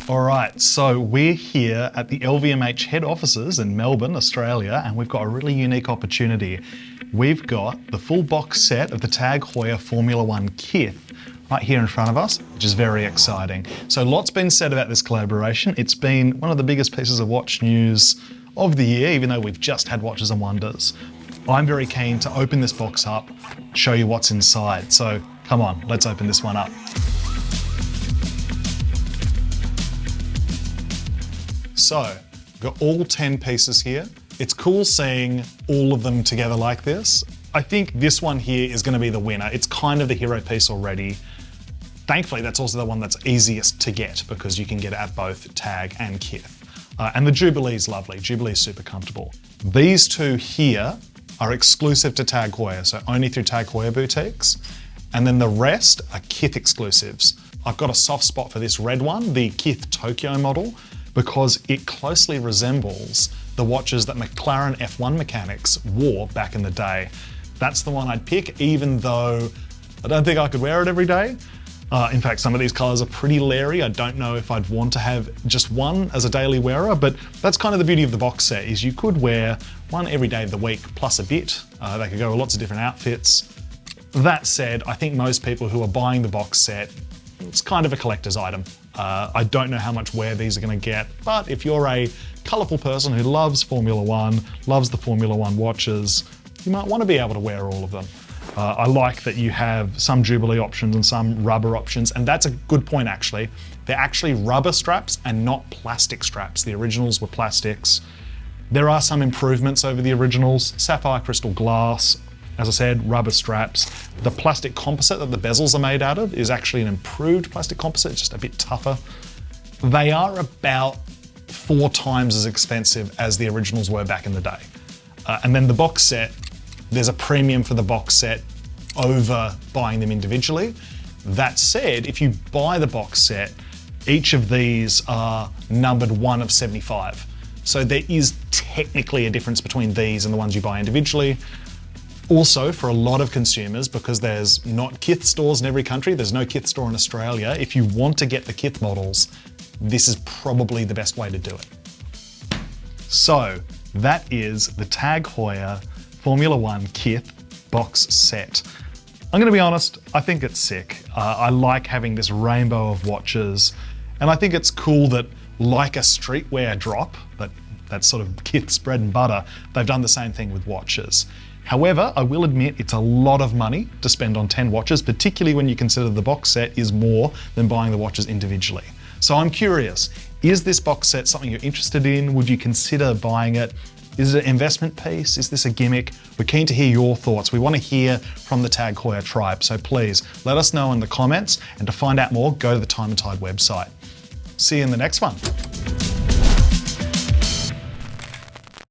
All right, so we're here at the LVMH head offices in Melbourne, Australia, and we've got a really unique opportunity. We've got the full box set of the TAG Heuer Formula 1 kith right here in front of us, which is very exciting. So lots been said about this collaboration. It's been one of the biggest pieces of watch news of the year, even though we've just had Watches and Wonders. I'm very keen to open this box up, show you what's inside. So come on, let's open this one up. So, we've got all 10 pieces here. It's cool seeing all of them together like this. I think this one here is going to be the winner. It's kind of the hero piece already. Thankfully, that's also the one that's easiest to get because you can get it at both TAG and Kith. And the Jubilee is lovely. Jubilee is super comfortable. These two here are exclusive to TAG Heuer, so only through TAG Heuer boutiques. And then the rest are Kith exclusives. I've got a soft spot for this red one, the Kith Tokyo model, because it closely resembles the watches that McLaren F1 mechanics wore back in the day. That's the one I'd pick, even though I don't think I could wear it every day. In fact, some of these colors are pretty leery. I don't know if I'd want to have just one as a daily wearer, but that's kind of the beauty of the box set, is you could wear one every day of the week plus a bit. They could go with lots of different outfits. That said, I think most people who are buying the box set, it's kind of a collector's item. I don't know how much wear these are going to get, but if you're a colourful person who loves Formula One, loves the Formula One watches, you might want to be able to wear all of them. I like that you have some Jubilee options and some rubber options, and that's a good point actually. They're actually rubber straps and not plastic straps. The originals were plastics. There are some improvements over the originals. Sapphire crystal glass, as I said, rubber straps. The plastic composite that the bezels are made out of is actually an improved plastic composite, just a bit tougher. They are about 4 times as expensive as the originals were back in the day. And then the box set, there's a premium for the box set over buying them individually. That said, if you buy the box set, each of these are numbered 1 of 75. So there is technically a difference between these and the ones you buy individually. Also, for a lot of consumers, because there's not Kith stores in every country, there's no Kith store in Australia, if you want to get the Kith models, this is probably the best way to do it. So, that is the TAG Heuer Formula 1 Kith box set. I'm gonna be honest, I think it's sick. I like having this rainbow of watches, and I think it's cool that, like a streetwear drop, that's sort of Kith's bread and butter, they've done the same thing with watches. However, I will admit it's a lot of money to spend on 10 watches, particularly when you consider the box set is more than buying the watches individually. So I'm curious, is this box set something you're interested in? Would you consider buying it? Is it an investment piece? Is this a gimmick? We're keen to hear your thoughts. We want to hear from the TAG Heuer tribe, so please let us know in the comments, and to find out more, go to the Time+Tide website. See you in the next one.